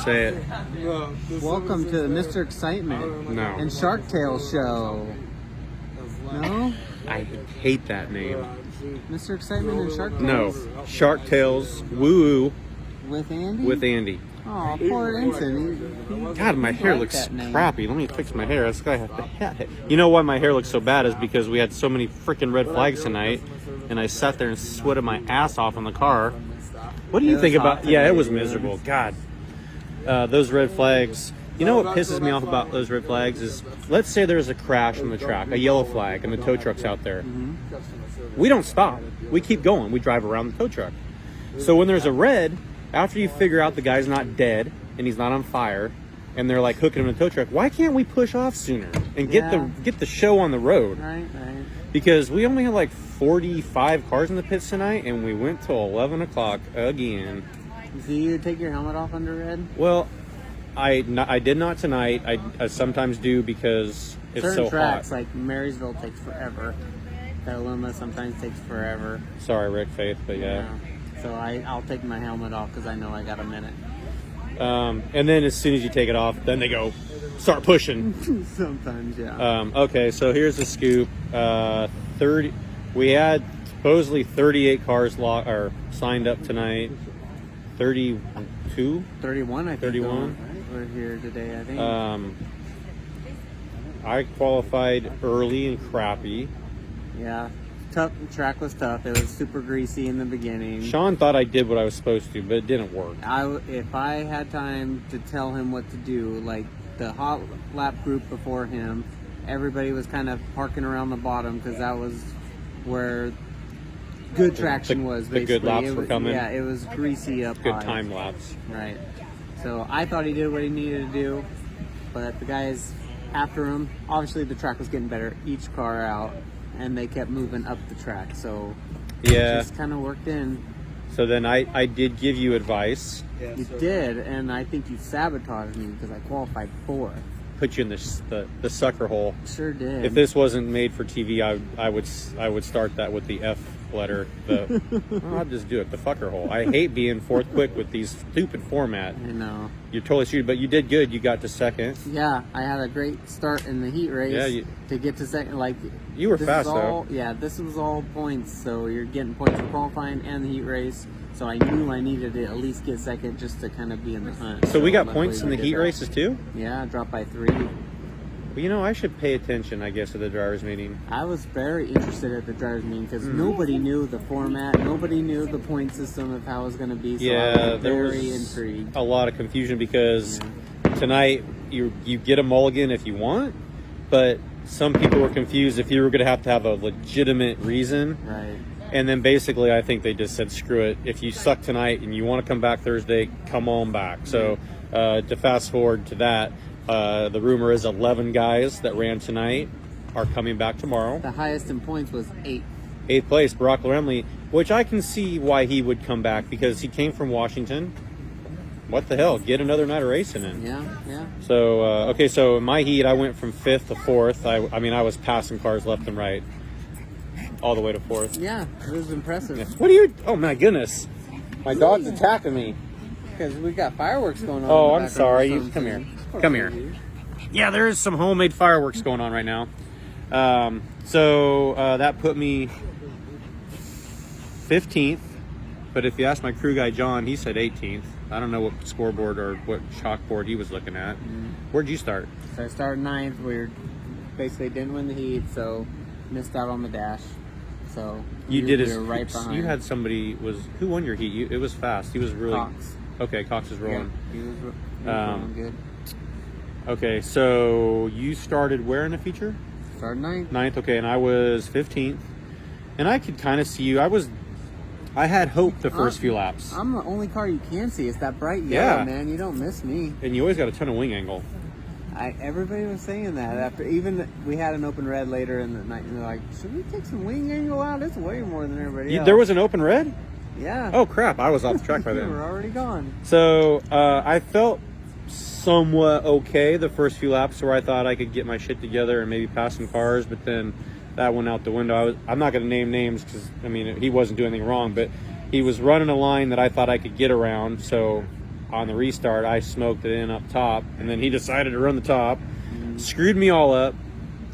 Say it. Welcome to the Mr. Excitement No. and Shark Tale show. No? I hate that name. Mr. Excitement and Shark Tales? No. Shark Tales Woo With Andy? with Andy. Oh, poor Ensign. God, my hair like looks that name. crappy. Let me fix my hair. That's why I have to. You know why my hair looks so bad is because we had so many freaking red flags tonight, and I sat there and sweated my ass off in the car. What do you think about? Yeah, it was miserable. God, those red flags. You know what pisses me off about those red flags is, let's say there's a crash on the track, a yellow flag, and the tow truck's out there. We don't stop. We keep going. We drive around the tow truck. So when there's a red, after you figure out the guy's not dead and he's not on fire, and they're like hooking him in the tow truck, why can't we push off sooner and get the show on the road? Right. Because we only had like 45 cars in the pits tonight, and we went till 11 o'clock again. Do you take your helmet off under red? Well, I did not tonight. I sometimes do because it's Certain so tracks, hot. like Marysville, takes forever. Petaluma sometimes takes forever. Sorry, Rick Faith, but yeah. So I'll take my helmet off because I know I got a minute. And then as soon as you take it off, then they go start pushing. Sometimes, yeah. Okay, so here's the scoop. 30. We had supposedly 38 cars signed up tonight. 32? 31, I think. 31. Right? We're here today, I think. I qualified early and crappy. Yeah. Tough. The track was tough. It was super greasy in the beginning. Sean thought I did what I was supposed to, but it didn't work. If I had time to tell him what to do, like the hot lap group before him, everybody was kind of parking around the bottom because that was where good traction was. The Basically. good laps were coming. Yeah, it was greasy up Good high. time laps. Right. So I thought he did what he needed to do, but the guys after him, obviously the track was getting better each car out, and they kept moving up the track. So it just kind of worked in. So then I did give you advice. You did, and I think you sabotaged me because I qualified fourth. Put you in the sucker hole. Sure did. If this wasn't made for TV, I would start that with the F letter. I'll just do it. The fucker hole. I hate being fourth quick with these stupid format. I know. You're totally stupid, but you did good. You got to second. Yeah, I had a great start in the heat race to get to second. Like you were fast though. Yeah, this was all points. So you're getting points for qualifying and the heat race. So I knew I needed to at least get second just to kind of be in the hunt. So we got points in the heat races too? Yeah, I dropped by 3. Well, you know, I should pay attention, I guess, at the drivers' meeting. I was very interested at the drivers' meeting because nobody knew the format, nobody knew the point system of how it was going to be. So I was very intrigued. A lot of confusion because tonight you get a mulligan if you want, but some people were confused if you were going to have a legitimate reason. Right. And then basically, I think they just said, screw it. If you suck tonight and you want to come back Thursday, come on back. So to fast forward to that, the rumor is 11 guys that ran tonight are coming back tomorrow. The highest in points was 8. 8th place, Brock Lemley, which I can see why he would come back because he came from Washington. What the hell? Get another night of racing in. Yeah. So, so in my heat, I went from 5th to 4th. I was passing cars left and right. All the way to 4th. Yeah, it was impressive. Yeah. What are you? Oh my goodness! My dog's attacking me. Because we got fireworks going on. Oh, I'm sorry. You come here. Come here. Yeah, there is some homemade fireworks going on right now. So that put me 15th. But if you ask my crew guy John, he said 18th. I don't know what scoreboard or what chalkboard he was looking at. Where'd you start? So I started 9th. We basically didn't win the heat, so missed out on the dash. So we were right behind. You had somebody who won your heat? It was fast. He was really Cox. Okay. Cox is rolling. Yeah, he was rolling good. Okay, so you started where in the feature? Started 9th. 9th. Okay, and I was 15th, and I could kind of see you. I had hope the first few laps. I'm the only car you can see. It's that bright yellow, man. You don't miss me. And you always got a ton of wing angle. Everybody was saying that after we had an open red later in the night, and they're like, should we take some wing angle out? It's way more than everybody else. There was an open red? Yeah. Oh crap, I was off the track by then. We were already gone. So I felt somewhat okay the first few laps where I thought I could get my shit together and maybe pass some cars, but then that went out the window. I'm not going to name names because, he wasn't doing anything wrong, but he was running a line that I thought I could get around. So on the restart, I smoked it in up top, and then he decided to run the top, screwed me all up.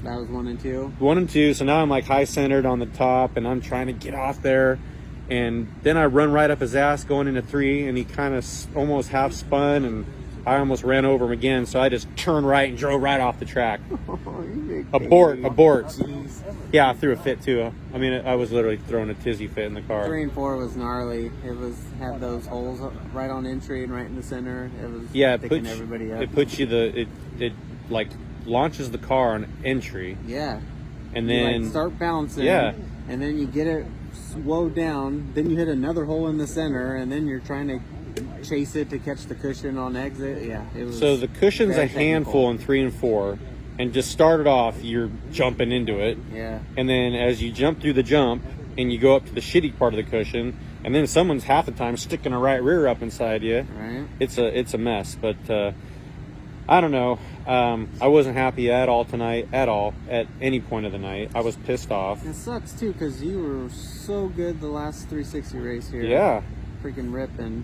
That was 1 and 2. 1 and 2. So now I'm like high centered on the top, and I'm trying to get off there. And then I run right up his ass going into 3, and he kind of almost half spun, and I almost ran over him again. So I just turned right and drove right off the track. Abort. Jeez. Yeah, I threw a fit too. I mean, I was literally throwing a tizzy fit in the car. 3 and 4 was gnarly. It had those holes right on entry and right in the center. It was picking everybody up. It puts you it like launches the car on entry. Yeah. And you then start bouncing. Yeah. And then you get it slowed down. Then you hit another hole in the center, and then you're trying to chase it to catch the cushion on exit. Yeah. It was so the cushion's a very technical. handful in 3 and 4. And just started off, you're jumping into it. Yeah. And then as you jump through the jump and you go up to the shitty part of the cushion, and then someone's half the time sticking a right rear up inside you. Right. It's a mess. But I don't know. I wasn't happy at all tonight, at any point of the night. I was pissed off. It sucks too, because you were so good the last 360 race here. Yeah. Freaking ripping.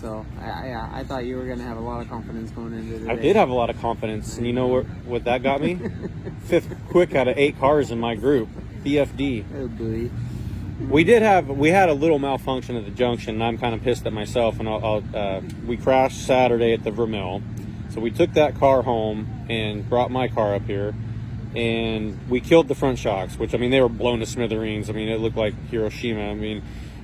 So, I thought you were going to have a lot of confidence going into today. I did have a lot of confidence, and you know what that got me? 5th quick out of 8 cars in my group, BFD. Oh boy. We had a little malfunction at the junction, and I'm kind of pissed at myself. And we crashed Saturday at the Vermil, so we took that car home and brought my car up here, and we killed the front shocks, which, I mean, they were blown to smithereens. I mean, it looked like Hiroshima. I mean,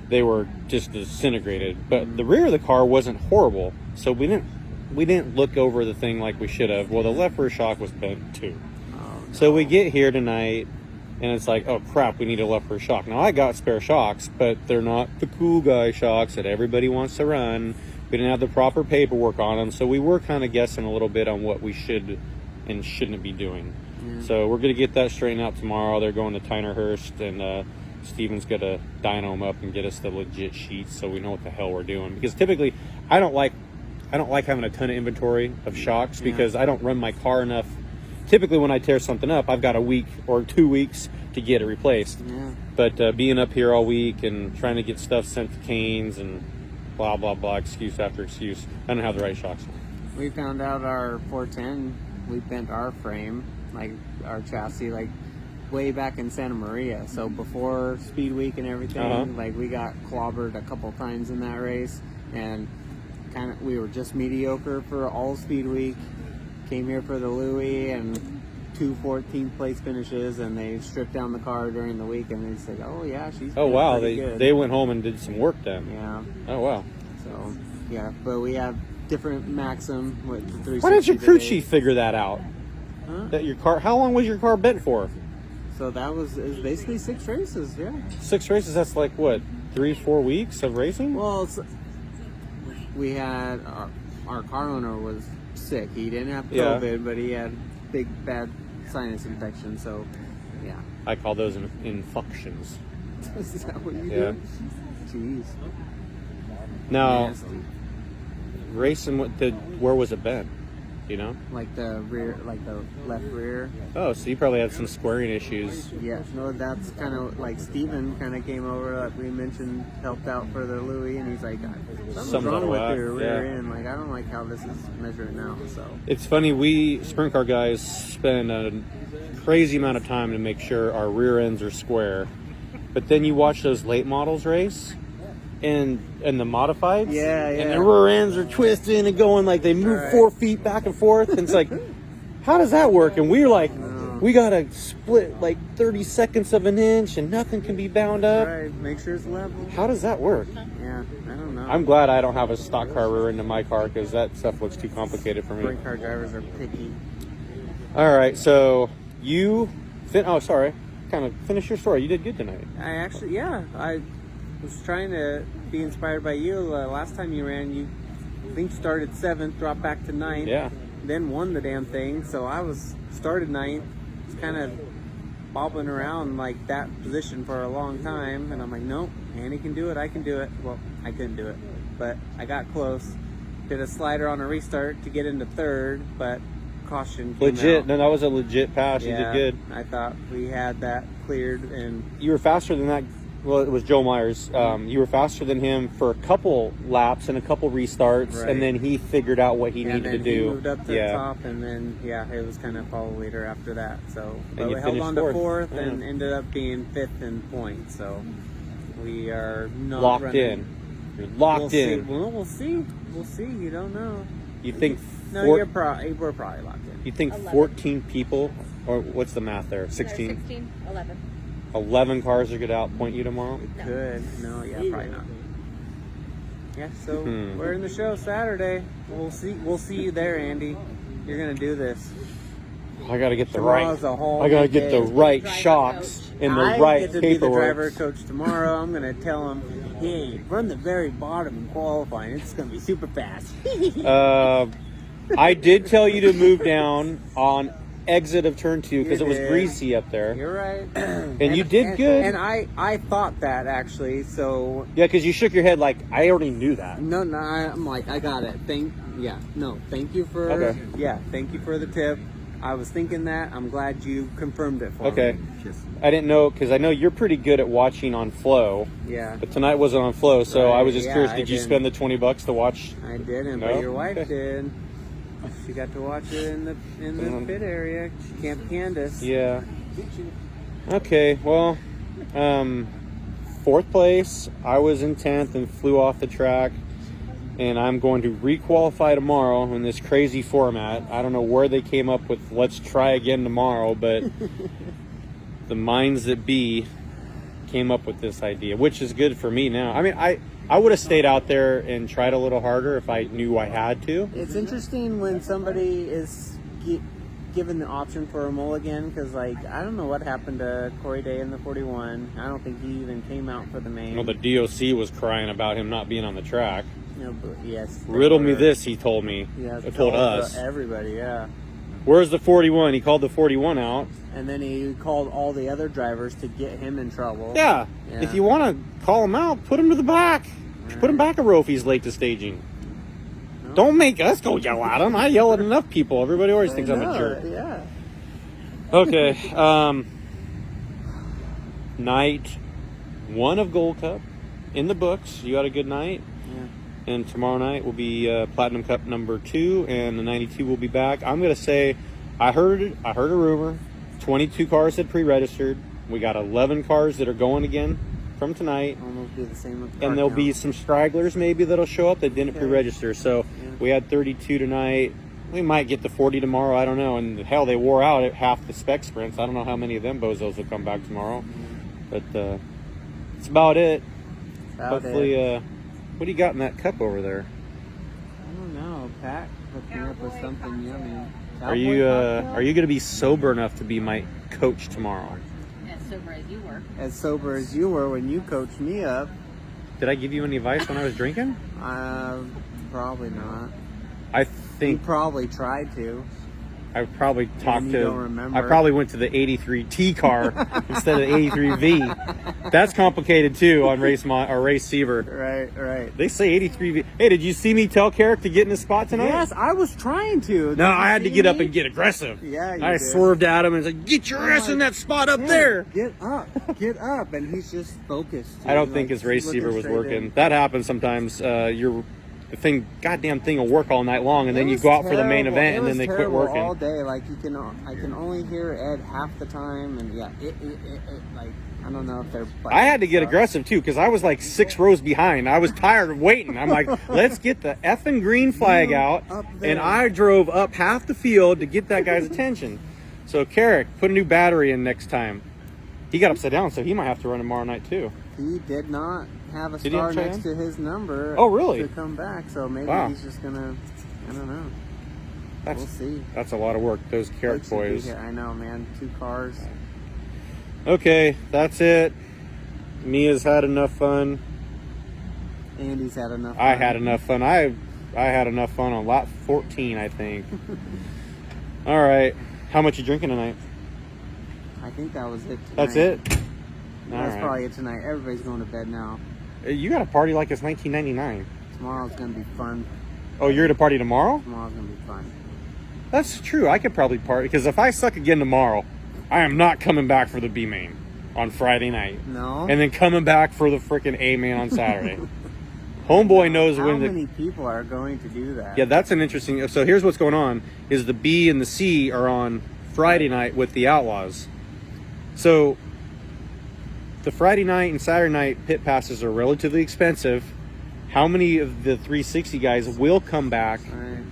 they were just disintegrated. But the rear of the car wasn't horrible, so we didn't look over the thing like we should have. Well, the left rear shock was bent too. Oh, no. So we get here tonight, and it's like, oh crap, we need a left rear shock. Now I got spare shocks, but they're not the cool guy shocks that everybody wants to run. We didn't have the proper paperwork on them, so we were kind of guessing a little bit on what we should and shouldn't be doing. Yeah. So we're gonna get that straightened out tomorrow. They're going to Tynerhurst, and Steven's gonna dyno them up and get us the legit sheets so we know what the hell we're doing. Because typically, I don't like having a ton of inventory of shocks because I don't run my car enough. Typically, when I tear something up, I've got a week or 2 weeks to get it replaced. Yeah. But being up here all week and trying to get stuff sent to Canes and blah blah blah, excuse after excuse, I don't have the right shocks. We found out our 410. We bent our frame, like our chassis, like way back in Santa Maria. So before Speed Week and everything, like we got clobbered a couple times in that race, and kind of we were just mediocre for all Speed Week. Came here for the Louis and 2 14th place finishes, and they stripped down the car during the week, and they said, "Oh yeah, she's pretty good." They went home and did some work then. Yeah. Oh wow. So yeah, but we have different Maxim with the 360. Why didn't your crew chief figure that out? Huh? That your car? How long was your car bent for? So it was basically 6 races, yeah. 6 races, that's like what, 3-4 weeks of racing? Well, we had our car owner was sick. He didn't have COVID, but he had big bad sinus infection. So, yeah. I call those infections. Is that what you do? Jeez. Now, Nasty. racing, where was it bent? You know? Like the rear, like the left rear. Oh, so you probably had some squaring issues. Yeah, no, that's kind of like Steven kind of came over, like we mentioned, helped out for the Louis, and he's like, something's wrong with your rear end. Like, I don't like how this is measuring out, so. It's funny, we sprint car guys spend a crazy amount of time to make sure our rear ends are square. But then you watch those late models race, and the modifieds, and the rear ends are twisting and going like they move 4 feet back and forth, and it's like, how does that work? And we're like, we gotta split like 30 seconds of an inch, and nothing can be bound up. Right, make sure it's level. How does that work? Yeah, I don't know. I'm glad I don't have a stock car rear end in my car because that stuff looks too complicated for me. Sprint car drivers are picky. All right, so you kind of finish your story. You did good tonight. I was trying to be inspired by you. Last time you ran, you I think started 7th, dropped back to 9th. Yeah. Then won the damn thing. So I started 9th, was kind of bobbling around like that position for a long time, and I'm like, nope, Andy can do it, I can do it. Well, I couldn't do it, but I got close. Did a slider on a restart to get into 3rd, but caution came legit. out. No, that was a legit pass. Yeah, You did good. I thought we had that cleared, and you were faster than that Well, it was Joe Myers. You were faster than him for a couple laps and a couple restarts, Right. and then he figured out what he And needed then to do. he moved up to the top, and then it was kind of follow leader after that. So, but you we held finished on to fourth. fourth Yeah. and ended up being fifth in points. So we are not Locked running. in. You're locked in. See. Well, we'll see. We'll see. You don't know. You think? No, we're probably locked in. You think 11. 14 people, or what's the math there? 16? 16, 11. 11 cars are going to outpoint you tomorrow? No. Good. No, probably not. Yeah, so Hmm. we're in the show Saturday. We'll see. We'll see you there, Andy. You're gonna do this. I got to get the Tomorrow's a whole I got to day. get the right Driver shocks coach. and the I right get to be the paperwork. driver coach tomorrow. I'm gonna tell him, hey, run the very bottom in qualifying. It's gonna be super fast. I did tell you to move down on exit of turn 2 because You it was did. greasy up there. You're right. And you did good. And I thought that actually. So Yeah, because you shook your head like, I already knew that. no, I'm like, I got it. Thank you for Okay. thank you for the tip. I was thinking that. I'm glad you confirmed it for Okay. me. I didn't know, because I know you're pretty good at watching on flow, Yeah, but tonight wasn't on flow, so I was just Right, curious, yeah, did I you didn't. spend the $20 to watch? I didn't, No? but your wife Okay. did. She got to watch it in the pit area. Camp Candace. Yeah. Okay, well, 4th place, I was in 10th and flew off the track, and I'm going to requalify tomorrow in this crazy format. I don't know where they came up with let's try again tomorrow, but the minds that be came up with this idea, which is good for me now. I mean, I would have stayed out there and tried a little harder if I knew I had to. It's interesting when somebody is given the option for a mulligan, because like I don't know what happened to Corey Day in the 41. I don't think he even came out for the main. Well, the DOC was crying about him not being on the track. No, but yes. they Riddle me were. this, he told me. Yeah, He told us. everybody. Yeah. Where's the 41? He called the 41 out. And then he called all the other drivers to get him in trouble. Yeah. Yeah. If you want to call him out, put him to the back. Put him back a row if he's late to staging. No. Don't make us go yell at him. I yell at enough people. Everybody always I thinks I'm a know, jerk. Yeah. Okay. Night 1 of Gold Cup in the books. You had a good night. Yeah. And tomorrow night will be Platinum Cup number 2, and the 92 will be back. I'm gonna say, I heard a rumor. 22 cars had pre-registered. We got 11 cars that are going again from tonight, Almost be the same with and there'll be some stragglers maybe that'll show up that didn't Okay. pre-register. So Yeah. we had 32 tonight. We might get to 40 tomorrow. I don't know. And hell, they wore out at half the spec sprints. I don't know how many of them bozos will come back tomorrow, but it's about it. Hopefully, what do you got in that cup over there? I don't know. Pat hooked me up with something yummy. Are you going to be sober enough to be my coach tomorrow? As sober as you were. as sober as you were when you coached me up? Did I give you any advice when I was drinking? Probably not. I You think probably tried to. I probably talked you to. don't remember. I probably went to the 83T car instead of the 83V. That's complicated too on race Seaver. Right. They say 83V. Hey, did you see me tell Carrick to get in the spot tonight? Yes, I was trying to. No, I had to get up and get aggressive. Yeah, you I did. swerved at him and said, "Get your ass in that spot up there." Get up, and he's just focused. I don't He's, think his race looking Seaver was straight working. in. That happens sometimes. The goddamn thing will work all night long, and then It you was go out for the main terrible. event, It and then was they quit terrible working. all day. Like I can only hear Ed half the time, and yeah, like I don't know if they're. I had to get aggressive too because I was like 6 rows behind. I was tired of waiting. I'm like, let's get the effing green flag out, up there. and I drove up half the field to get that guy's attention. So Carrick, put a new battery in next time. He got upside down, so he might have to run tomorrow night too. He did not have a Did he star have to next him? to his number. Oh, really? To come back, so maybe Wow. he's just gonna. I don't know. We'll see. That's a lot of work. Those Carrick Should be boys. here. I know, man. 2 cars. Okay, that's it. Mia's had enough fun. Andy's had enough. I fun. had enough fun. I had enough fun on lap 14, I think. All right. How much you drinking tonight? I think that was it. Tonight. That's it? All That's right. probably it tonight. Everybody's going to bed now. You got a party like it's 1999. Tomorrow's gonna be fun. Oh, you're at a party tomorrow? Tomorrow's gonna be fun. That's true. I could probably party because if I suck again tomorrow, I am not coming back for the B main. on Friday night. No. And then coming back for the freaking A-Man on Saturday. Homeboy knows How when many people are going to do that? Yeah, that's an interesting... So here's what's going on, is the B and the C are on Friday night with the Outlaws. So the Friday night and Saturday night pit passes are relatively expensive. How many of the 360 guys will come back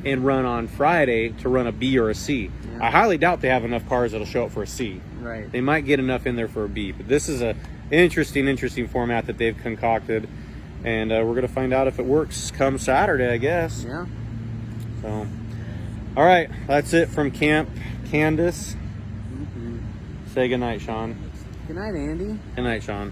and run on Friday to run a B or a C? Yeah. I highly doubt they have enough cars that'll show up for a C. Right. They might get enough in there for a B, but this is a interesting format that they've concocted, and we're going to find out if it works come Saturday, I guess. Yeah. So, all right, that's it from Camp Candace. Say goodnight, Sean. Good night, Andy. Good night, Sean.